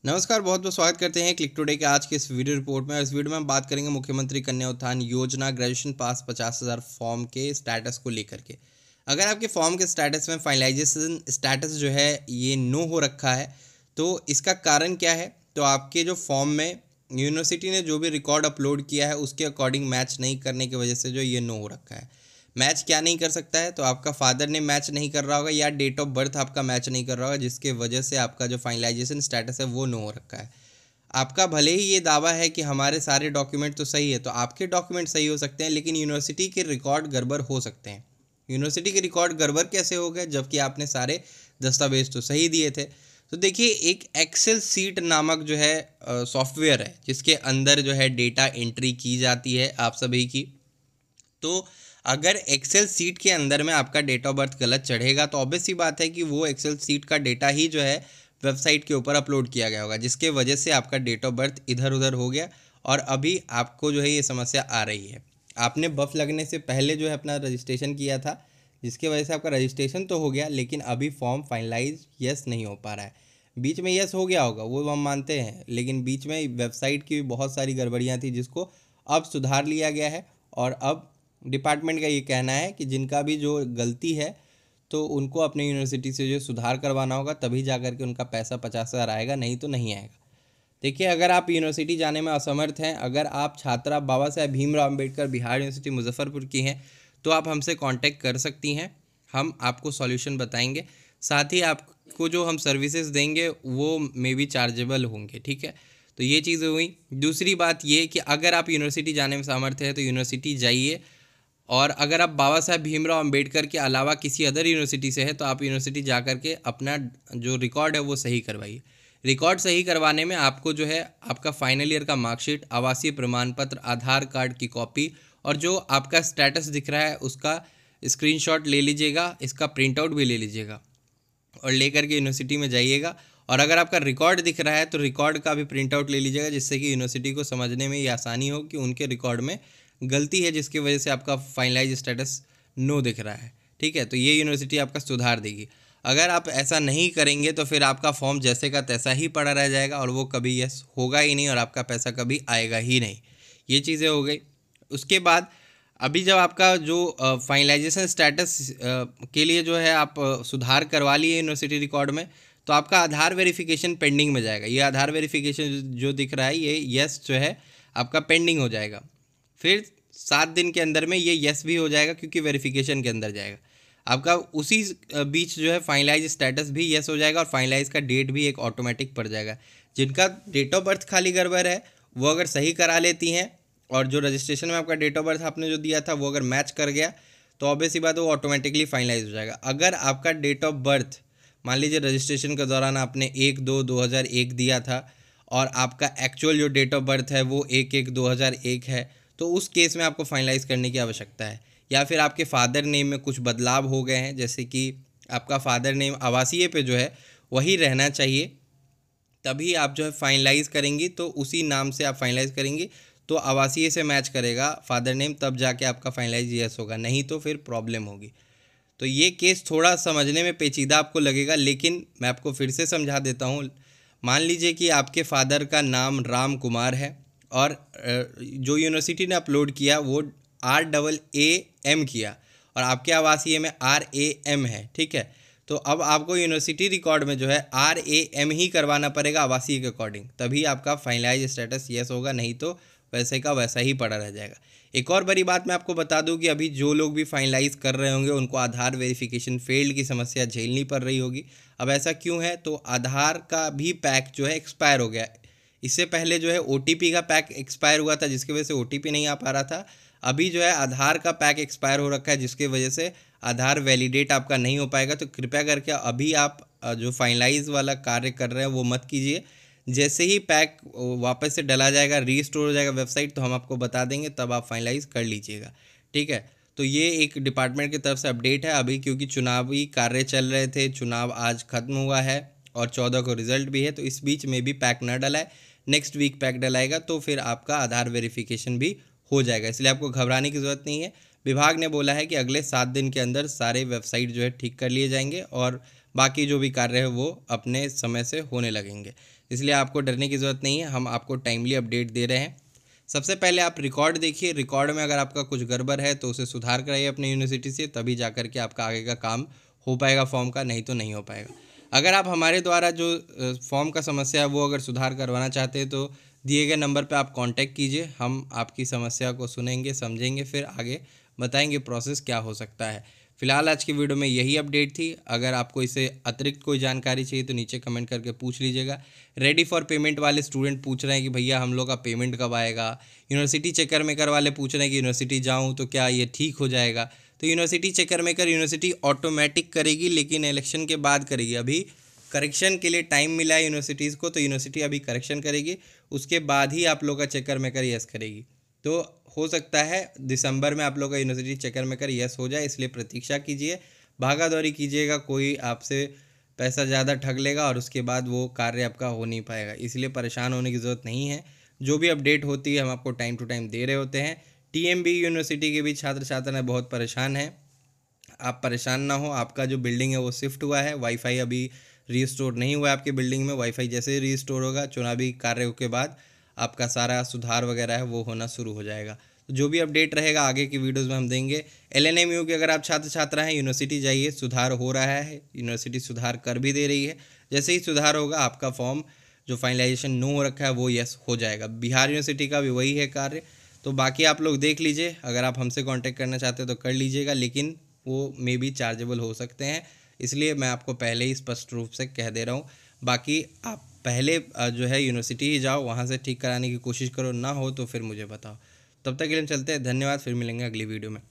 नमस्कार, बहुत बहुत स्वागत करते हैं क्लिक टुडे के आज के इस वीडियो रिपोर्ट में। इस वीडियो में हम बात करेंगे मुख्यमंत्री Kanya Utthan Yojana graduation pass 50,000 form के स्टेटस को लेकर के। अगर आपके फॉर्म के स्टेटस में फाइनलाइजेशन स्टेटस जो है ये नो हो रखा है, तो इसका कारण क्या है? तो आपके जो फॉर्म में यूनिवर्सिटी ने जो भी रिकॉर्ड अपलोड किया है उसके अकॉर्डिंग मैच नहीं करने की वजह से जो ये नो हो रखा है। मैच क्या नहीं कर सकता है? तो आपका फादर ने मैच नहीं कर रहा होगा या डेट ऑफ बर्थ आपका मैच नहीं कर रहा होगा, जिसके वजह से आपका जो फाइनलाइजेशन स्टेटस है वो नो हो रखा है। आपका भले ही ये दावा है कि हमारे सारे डॉक्यूमेंट तो सही है, तो आपके डॉक्यूमेंट सही हो सकते हैं लेकिन यूनिवर्सिटी के रिकॉर्ड गड़बड़ हो सकते हैं। यूनिवर्सिटी के रिकॉर्ड गड़बड़ कैसे हो गए जबकि आपने सारे दस्तावेज तो सही दिए थे? तो देखिए, एक एक्सेल सीट नामक जो है सॉफ्टवेयर है जिसके अंदर जो है डेटा एंट्री की जाती है आप सभी की। तो अगर एक्सेल सीट के अंदर में आपका डेट ऑफ बर्थ गलत चढ़ेगा तो ऑब्वियस सी बात है कि वो एक्सेल सीट का डेटा ही जो है वेबसाइट के ऊपर अपलोड किया गया होगा, जिसके वजह से आपका डेट ऑफ बर्थ इधर उधर हो गया और अभी आपको जो है ये समस्या आ रही है। आपने बफ लगने से पहले जो है अपना रजिस्ट्रेशन किया था, जिसके वजह से आपका रजिस्ट्रेशन तो हो गया लेकिन अभी फॉर्म फाइनलाइज यस नहीं हो पा रहा है। बीच में यस हो गया होगा वो हम मानते हैं, लेकिन बीच में वेबसाइट की भी बहुत सारी गड़बड़ियाँ थी जिसको अब सुधार लिया गया है। और अब डिपार्टमेंट का ये कहना है कि जिनका भी जो गलती है तो उनको अपने यूनिवर्सिटी से जो सुधार करवाना होगा, तभी जा कर के उनका पैसा 50,000 आएगा, नहीं तो नहीं आएगा। देखिए, अगर आप यूनिवर्सिटी जाने में असमर्थ हैं, अगर आप छात्रा बाबा साहेब भीमराव अम्बेडकर बिहार यूनिवर्सिटी मुजफ्फरपुर की हैं, तो आप हमसे कांटेक्ट कर सकती हैं। हम आपको सॉल्यूशन बताएंगे। साथ ही आपको जो हम सर्विसेज देंगे वो मे बी चार्जेबल होंगे, ठीक है। तो ये चीज़ हुई। दूसरी बात ये कि अगर आप यूनिवर्सिटी जाने में सामर्थ्य है तो यूनिवर्सिटी जाइए, और अगर आप बाबा साहेब भीमराव अम्बेडकर के अलावा किसी अदर यूनिवर्सिटी से है तो आप यूनिवर्सिटी जा कर के अपना जो रिकॉर्ड है वो सही करवाइए। रिकॉर्ड सही करवाने में आपको जो है आपका फाइनल ईयर का मार्कशीट, आवासीय प्रमाण पत्र, आधार कार्ड की कॉपी और जो आपका स्टेटस दिख रहा है उसका स्क्रीनशॉट ले लीजिएगा, इसका प्रिंट आउट भी ले लीजिएगा और लेकर के यूनिवर्सिटी में जाइएगा। और अगर आपका रिकॉर्ड दिख रहा है तो रिकॉर्ड का भी प्रिंट आउट ले लीजिएगा, जिससे कि यूनिवर्सिटी को समझने में ये आसानी हो कि उनके रिकॉर्ड में गलती है जिसकी वजह से आपका फाइनलाइज स्टेटस नो दिख रहा है, ठीक है। तो ये यूनिवर्सिटी आपका सुधार देगी। अगर आप ऐसा नहीं करेंगे तो फिर आपका फॉर्म जैसे का तैसा ही पड़ा रह जाएगा और वो कभी यस होगा ही नहीं और आपका पैसा कभी आएगा ही नहीं। ये चीज़ें हो गई। उसके बाद अभी जब आपका जो फाइनलाइजेशन स्टेटस के लिए जो है आप सुधार करवा लिए यूनिवर्सिटी रिकॉर्ड में, तो आपका आधार वेरिफिकेशन पेंडिंग में जाएगा। ये आधार वेरिफिकेशन जो दिख रहा है ये यस जो है आपका पेंडिंग हो जाएगा। फिर 7 दिन के अंदर में ये यस भी हो जाएगा क्योंकि वेरिफिकेशन के अंदर जाएगा आपका। उसी बीच जो है फाइनलाइज स्टेटस भी यस हो जाएगा और फाइनलाइज का डेट भी एक ऑटोमेटिक पड़ जाएगा। जिनका डेट ऑफ बर्थ खाली गड़बड़ है वो अगर सही करा लेती हैं और जो रजिस्ट्रेशन में आपका डेट ऑफ बर्थ आपने जो दिया था वो अगर मैच कर गया तो ऑब्वियस सी बात है वो ऑटोमेटिकली फाइनलाइज हो जाएगा। अगर आपका डेट ऑफ बर्थ मान लीजिए रजिस्ट्रेशन के दौरान आपने 1/2/2001 दिया था और आपका एक्चुअल जो डेट ऑफ बर्थ है वो 1/1/2001 है, तो उस केस में आपको फाइनलाइज करने की आवश्यकता है। या फिर आपके फादर नेम में कुछ बदलाव हो गए हैं, जैसे कि आपका फादर नेम आवासीय पे जो है वही रहना चाहिए, तभी आप जो है फाइनलाइज करेंगी। तो उसी नाम से आप फाइनलाइज करेंगी तो आवासीय से मैच करेगा फादर नेम, तब जाके आपका फाइनलाइज यस होगा, नहीं तो फिर प्रॉब्लम होगी। तो ये केस थोड़ा समझने में पेचीदा आपको लगेगा, लेकिन मैं आपको फिर से समझा देता हूँ। मान लीजिए कि आपके फादर का नाम राम कुमार है और जो यूनिवर्सिटी ने अपलोड किया वो RAAM किया और आपके आवासीय में RAM है, ठीक है। तो अब आपको यूनिवर्सिटी रिकॉर्ड में जो है RAM ही करवाना पड़ेगा आवासीय के अकॉर्डिंग, तभी आपका फाइनलाइज स्टेटस यस होगा, नहीं तो वैसे का वैसा ही पड़ा रह जाएगा। एक और बड़ी बात मैं आपको बता दूं कि अभी जो लोग भी फाइनलाइज कर रहे होंगे उनको आधार वेरिफिकेशन फेल्ड की समस्या झेलनी पड़ रही होगी। अब ऐसा क्यों है? तो आधार का भी पैक जो है एक्सपायर हो गया। इससे पहले जो है OTP का पैक एक्सपायर हुआ था जिसकी वजह से OTP नहीं आ पा रहा था। अभी जो है आधार का पैक एक्सपायर हो रखा है जिसकी वजह से आधार वैलिडेट आपका नहीं हो पाएगा। तो कृपया करके अभी आप जो फाइनलाइज वाला कार्य कर रहे हैं वो मत कीजिए। जैसे ही पैक वापस से डला जाएगा, रीस्टोर हो जाएगा वेबसाइट, तो हम आपको बता देंगे, तब आप फाइनलाइज कर लीजिएगा, ठीक है। तो ये एक डिपार्टमेंट की तरफ से अपडेट है अभी, क्योंकि चुनावी कार्य चल रहे थे, चुनाव आज खत्म हुआ है और 14 को रिजल्ट भी है, तो इस बीच में भी पैक ना डला है। नेक्स्ट वीक पैक डलाएगा तो फिर आपका आधार वेरिफिकेशन भी हो जाएगा, इसलिए आपको घबराने की ज़रूरत नहीं है। विभाग ने बोला है कि अगले 7 दिन के अंदर सारे वेबसाइट जो है ठीक कर लिए जाएंगे और बाकी जो भी कार्य है वो अपने समय से होने लगेंगे। इसलिए आपको डरने की ज़रूरत नहीं है, हम आपको टाइमली अपडेट दे रहे हैं। सबसे पहले आप रिकॉर्ड देखिए, रिकॉर्ड में अगर आपका कुछ गड़बड़ है तो उसे सुधार कराइए अपनी यूनिवर्सिटी से, तभी जा कर के आपका आगे का काम हो पाएगा फॉर्म का, नहीं तो नहीं हो पाएगा। अगर आप हमारे द्वारा जो फॉर्म का समस्या है वो अगर सुधार करवाना चाहते हैं तो दिए गए नंबर पे आप कांटेक्ट कीजिए, हम आपकी समस्या को सुनेंगे, समझेंगे, फिर आगे बताएंगे प्रोसेस क्या हो सकता है। फिलहाल आज की वीडियो में यही अपडेट थी। अगर आपको इससे अतिरिक्त कोई जानकारी चाहिए तो नीचे कमेंट करके पूछ लीजिएगा। रेडी फॉर पेमेंट वाले स्टूडेंट पूछ रहे हैं कि भैया हम लोग का पेमेंट कब आएगा। यूनिवर्सिटी चेकर मेकर वाले पूछ रहे हैं कि यूनिवर्सिटी जाऊँ तो क्या ये ठीक हो जाएगा। तो university checker maker university automatic करेगी, लेकिन इलेक्शन के बाद करेगी। अभी करेक्शन के लिए टाइम मिला है यूनिवर्सिटीज़ को, तो यूनिवर्सिटी अभी करेक्शन करेगी, उसके बाद ही आप लोग का चेकर मेकर यस करेगी। तो हो सकता है दिसंबर में आप लोग का यूनिवर्सिटी चेकर मेकर यस हो जाए, इसलिए प्रतीक्षा कीजिए, भागा दौड़ी कीजिएगा, कोई आपसे पैसा ज़्यादा ठग लेगा और उसके बाद वो कार्य आपका हो नहीं पाएगा। इसलिए परेशान होने की ज़रूरत नहीं है। जो भी अपडेट होती है हम आपको टाइम टू टाइम दे रहे होते हैं। टीएमबी यूनिवर्सिटी के भी छात्र छात्राएँ बहुत परेशान हैं, आप परेशान ना हो। आपका जो बिल्डिंग है वो शिफ्ट हुआ है, वाईफाई अभी रीस्टोर नहीं हुआ है आपकी बिल्डिंग में। वाईफाई जैसे ही रीस्टोर होगा चुनावी कार्यों के बाद आपका सारा सुधार वगैरह है वो होना शुरू हो जाएगा। तो जो भी अपडेट रहेगा आगे की वीडियोस में हम देंगे। एलएनएमयू के अगर आप छात्र छात्रा हैं, यूनिवर्सिटी जाइए, सुधार हो रहा है, यूनिवर्सिटी सुधार कर भी दे रही है। जैसे ही सुधार होगा आपका फॉर्म जो फाइनलाइजेशन नो हो रखा है वो यस हो जाएगा। बिहार यूनिवर्सिटी का भी वही है कार्य। तो बाकी आप लोग देख लीजिए, अगर आप हमसे कांटेक्ट करना चाहते हैं तो कर लीजिएगा, लेकिन वो मे बी चार्जेबल हो सकते हैं, इसलिए मैं आपको पहले ही स्पष्ट रूप से कह दे रहा हूँ। बाकी आप पहले जो है यूनिवर्सिटी ही जाओ, वहाँ से ठीक कराने की कोशिश करो, ना हो तो फिर मुझे बताओ। तब तक के लिए हम चलते हैं, धन्यवाद, फिर मिलेंगे अगली वीडियो में।